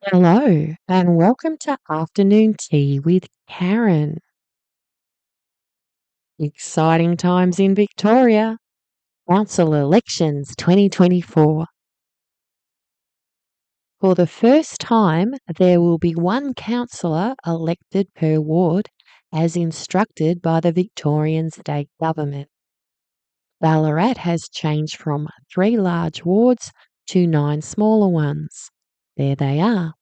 Hello, and welcome to Afternoon Tea with Karen. Exciting times in Victoria. Council elections 2024. For the first time, there will be one councillor elected per ward, as instructed by the Victorian state government. Ballarat has changed from 3 large wards to 9 smaller ones. There they are.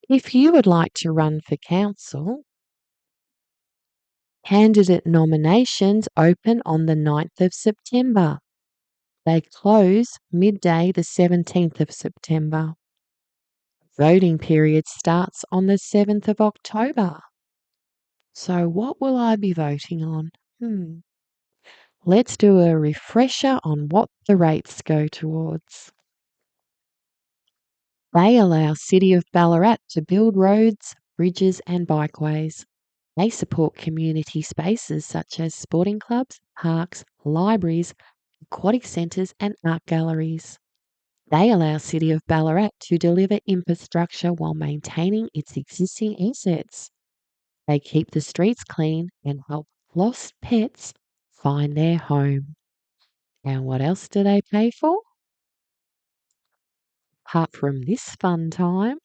If you would like to run for council, candidate nominations open on the 9th of September. They close midday the 17th of September. Voting period starts on the 7th of October. So what will I be voting on? Let's do a refresher on what the rates go towards. They allow City of Ballarat to build roads, bridges and bikeways. They support community spaces such as sporting clubs, parks, libraries, aquatic centres and art galleries. They allow City of Ballarat to deliver infrastructure while maintaining its existing assets. They keep the streets clean and help lost pets find their home. And what else do they pay for? Apart from this fun time,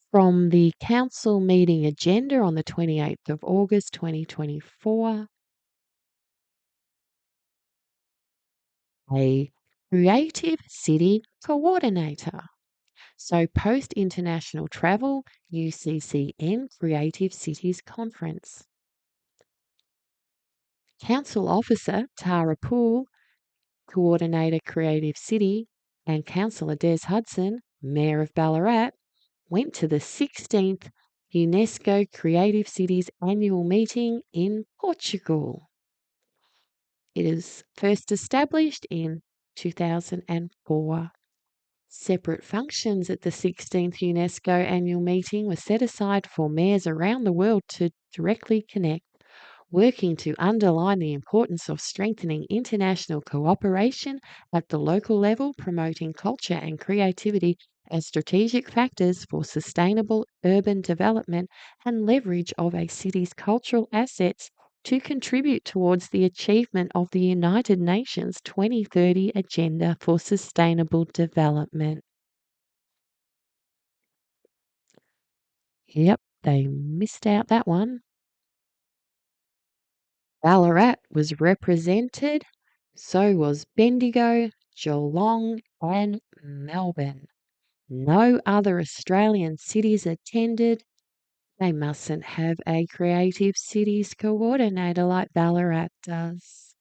from the council meeting agenda on the 28th of August 2024, a Creative City Coordinator. So, post international travel, UCCN Creative Cities Conference. Council Officer Tara Poole, Coordinator Creative City, and Councillor Des Hudson, Mayor of Ballarat, went to the 16th UNESCO Creative Cities annual meeting in Portugal. It is first established in 2004. Separate functions at the 16th UNESCO annual meeting were set aside for mayors around the world to directly connect, working to underline the importance of strengthening international cooperation at the local level, promoting culture and creativity as strategic factors for sustainable urban development and leverage of a city's cultural assets to contribute towards the achievement of the United Nations 2030 Agenda for Sustainable Development. Yep, they missed out that one. Ballarat was represented, so was Bendigo, Geelong, and Melbourne. No other Australian cities attended. They mustn't have a creative cities coordinator like Ballarat does.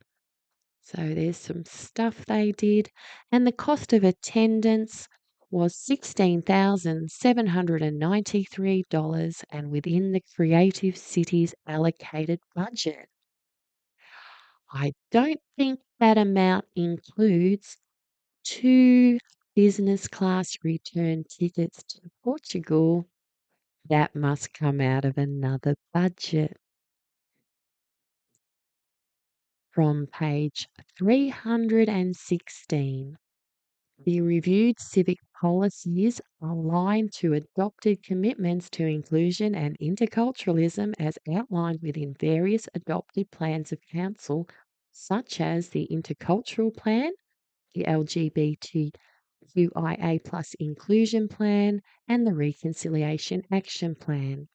So there's some stuff they did, and the cost of attendance was $16,793 and within the Creative Cities allocated budget. I don't think that amount includes 2 business class return tickets to Portugal. That must come out of another budget. From page 316. The reviewed civic policies align to adopted commitments to inclusion and interculturalism as outlined within various adopted plans of council, such as the Intercultural Plan, the LGBTQIA plus Inclusion Plan, and the Reconciliation Action Plan.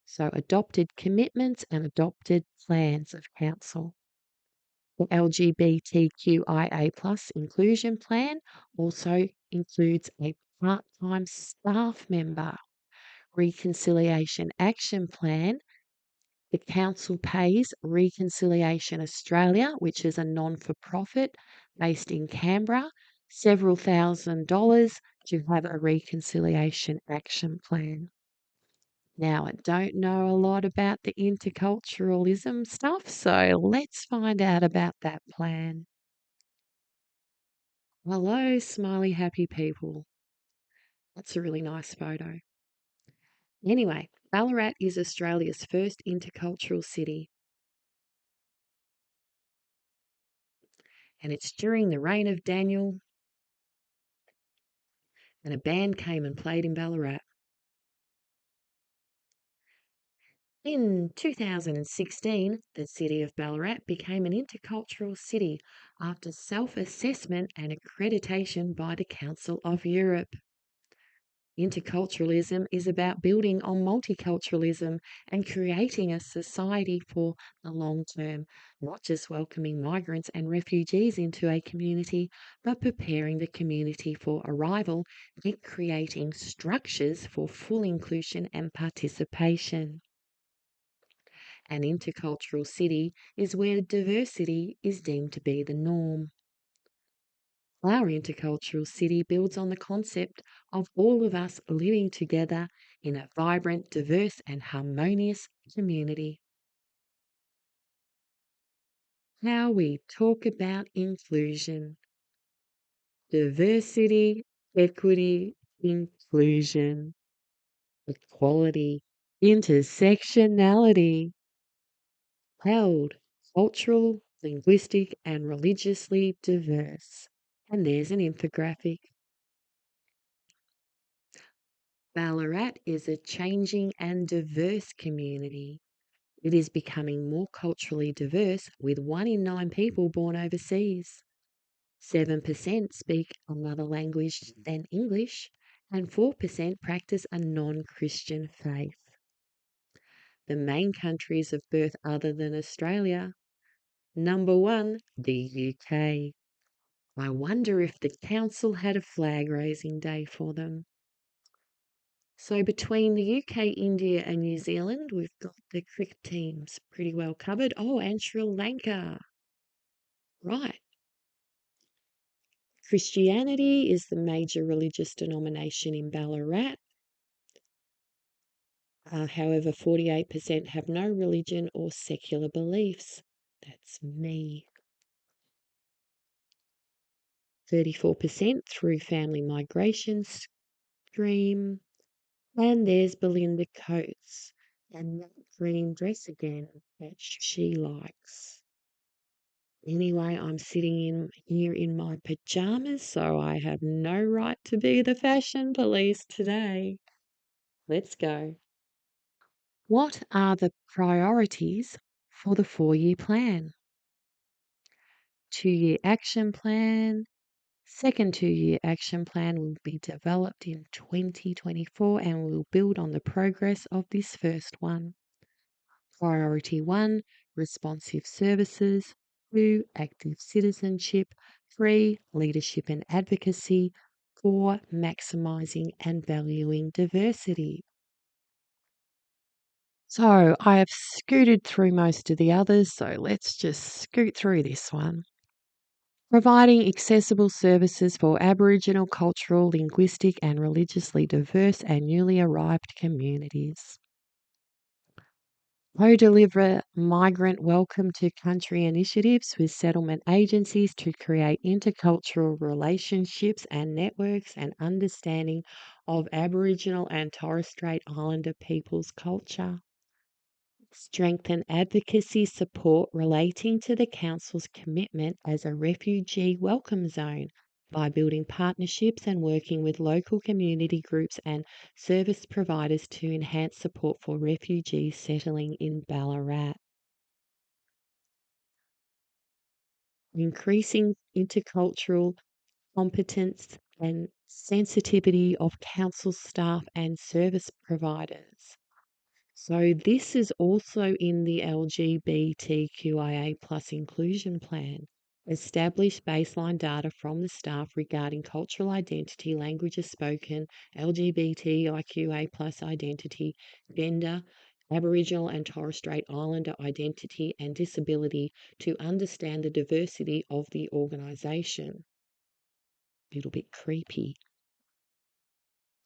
So adopted commitments and adopted plans of council. The LGBTQIA plus inclusion plan also includes a part-time staff member. Reconciliation Action Plan, the council pays Reconciliation Australia, which is a non-for-profit based in Canberra, several $1,000s to have a Reconciliation Action Plan. Now, I don't know a lot about the interculturalism stuff, so let's find out about that plan. Hello, smiley, happy people. That's a really nice photo. Anyway, Ballarat is Australia's first intercultural city, and it's during the reign of Daniel and a band came and played in Ballarat. In 2016, the city of Ballarat became an intercultural city after self-assessment and accreditation by the Council of Europe. Interculturalism is about building on multiculturalism and creating a society for the long term, not just welcoming migrants and refugees into a community, but preparing the community for arrival and creating structures for full inclusion and participation. An intercultural city is where diversity is deemed to be the norm. Our intercultural city builds on the concept of all of us living together in a vibrant, diverse, and harmonious community. How we talk about inclusion, diversity, equity, inclusion, equality, intersectionality, held, cultural, linguistic, and religiously diverse. And there's an infographic. Ballarat is a changing and diverse community. It is becoming more culturally diverse, with 1 in 9 people born overseas. 7% speak another language than English, and 4% practice a non Christian faith. The main countries of birth other than Australia. Number 1, the UK. I wonder if the council had a flag raising day for them. So between the UK, India, and New Zealand, we've got the cricket teams pretty well covered. Oh, and Sri Lanka. Right. Christianity is the major religious denomination in Ballarat. However, 48% have no religion or secular beliefs. That's me. 34% through family migration stream. And there's Belinda Coates and that green dress again that she likes. Anyway, I'm sitting in here in my pajamas, so I have no right to be the fashion police today. Let's go. What are the priorities for the 4-year plan? 2-year action plan. Second 2-year action plan will be developed in 2024 and will build on the progress of this first one. Priority 1, responsive services. 2, active citizenship. 3, leadership and advocacy. 4, maximising and valuing diversity. So I have scooted through most of the others, so let's just scoot through this one. Providing accessible services for Aboriginal, cultural, linguistic, and religiously diverse and newly arrived communities. Co-deliver migrant welcome to country initiatives with settlement agencies to create intercultural relationships and networks and understanding of Aboriginal and Torres Strait Islander people's culture. Strengthen advocacy support relating to the Council's commitment as a refugee welcome zone by building partnerships and working with local community groups and service providers to enhance support for refugees settling in Ballarat. Increasing intercultural competence and sensitivity of council staff and service providers. So this is also in the LGBTQIA plus inclusion plan. Establish baseline data from the staff regarding cultural identity, languages spoken, LGBTIQA plus identity, gender, Aboriginal and Torres Strait Islander identity and disability to understand the diversity of the organisation. A little bit creepy.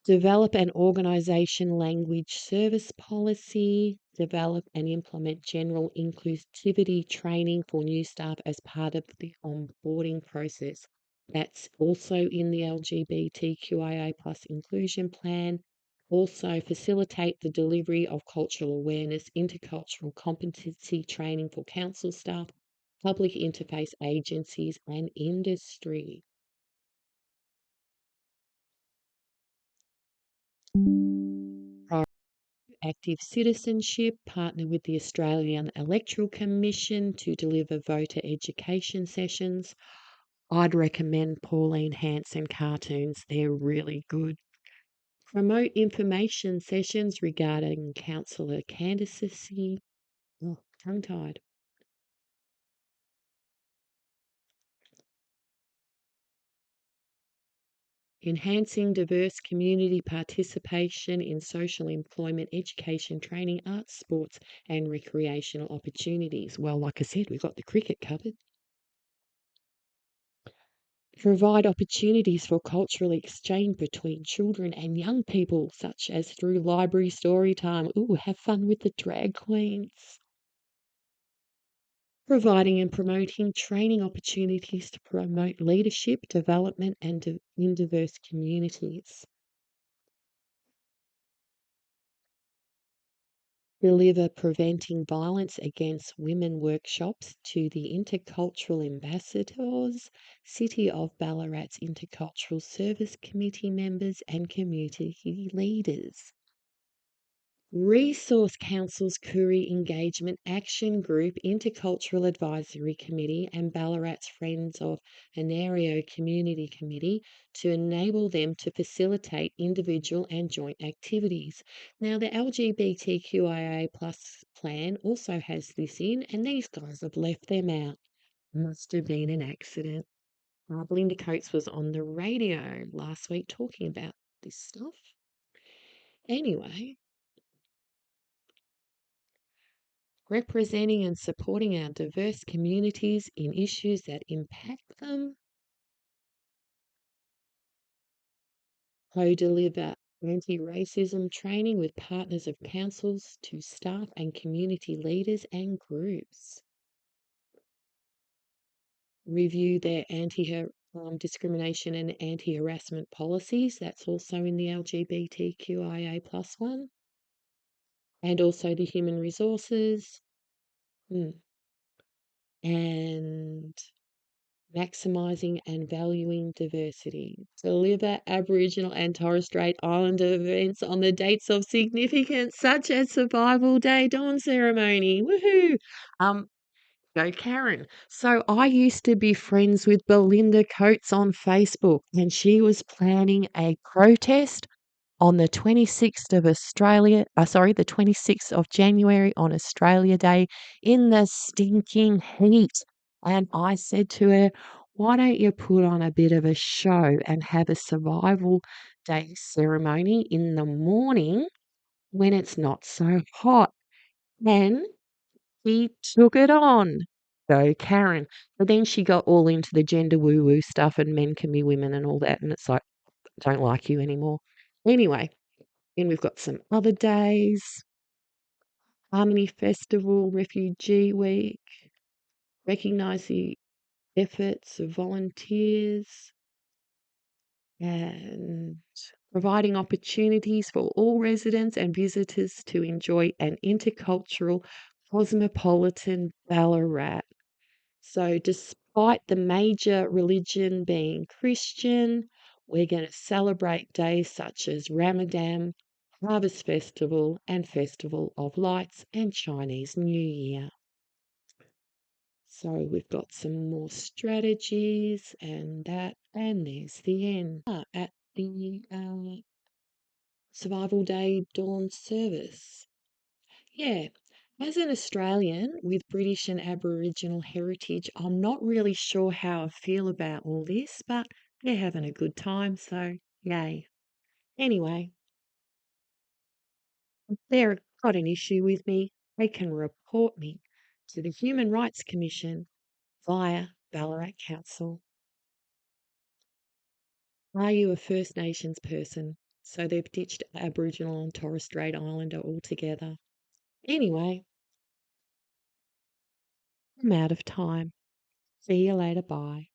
Develop an organisation language service policy. Develop and implement general inclusivity training for new staff as part of the onboarding process. That's also in the LGBTQIA plus inclusion plan. Also facilitate the delivery of cultural awareness, intercultural competency training for council staff, public interface agencies and industry. Active citizenship, partner with the Australian Electoral Commission to deliver voter education sessions. I'd recommend Pauline Hanson cartoons, they're really good. Promote information sessions regarding councillor candidacy. Oh, tongue-tied. Enhancing diverse community participation in social employment, education, training, arts, sports, and recreational opportunities. Well, like I said, we've got the cricket covered. Provide opportunities for cultural exchange between children and young people, such as through library story time. Ooh, have fun with the drag queens. Providing and promoting training opportunities to promote leadership, development, and in diverse communities. Deliver preventing violence against women workshops to the intercultural ambassadors, City of Ballarat's Intercultural Service Committee members, and community leaders. Resource Council's Koori Engagement Action Group, Intercultural Advisory Committee, and Ballarat's Friends of Anario Community Committee to enable them to facilitate individual and joint activities. Now, the LGBTQIA plus plan also has this in, and these guys have left them out. Must have been an accident. Belinda Coates was on the radio last week talking about this stuff. Anyway, representing and supporting our diverse communities in issues that impact them. Co-deliver anti-racism training with partners of councils to staff and community leaders and groups. Review their discrimination and anti-harassment policies. That's also in the LGBTQIA plus one. And also the human resources. And maximising and valuing diversity. Deliver Aboriginal and Torres Strait Islander events on the dates of significance, such as Survival Day Dawn Ceremony. Woohoo! Go Karen. So I used to be friends with Belinda Coates on Facebook, and she was planning a protest on the 26th of the 26th of January on Australia Day in the stinking heat. And I said to her, why don't you put on a bit of a show and have a survival day ceremony in the morning when it's not so hot? And she took it on. Go Karen. But then she got all into the gender woo woo stuff and men can be women and all that. And it's like, I don't like you anymore. Anyway, then we've got some other days. Harmony Festival, Refugee Week, recognise the efforts of volunteers and providing opportunities for all residents and visitors to enjoy an intercultural, cosmopolitan Ballarat. So despite the major religion being Christian, we're going to celebrate days such as Ramadan, Harvest Festival, and Festival of Lights and Chinese New Year. So we've got some more strategies and that, and there's the end. At the Survival Day Dawn service. Yeah, as an Australian with British and Aboriginal heritage, I'm not really sure how I feel about all this, but they're having a good time, so yay. Anyway, if they've got an issue with me, they can report me to the Human Rights Commission via Ballarat Council. Are you a First Nations person? So they've ditched Aboriginal and Torres Strait Islander altogether. Anyway, I'm out of time. See you later. Bye.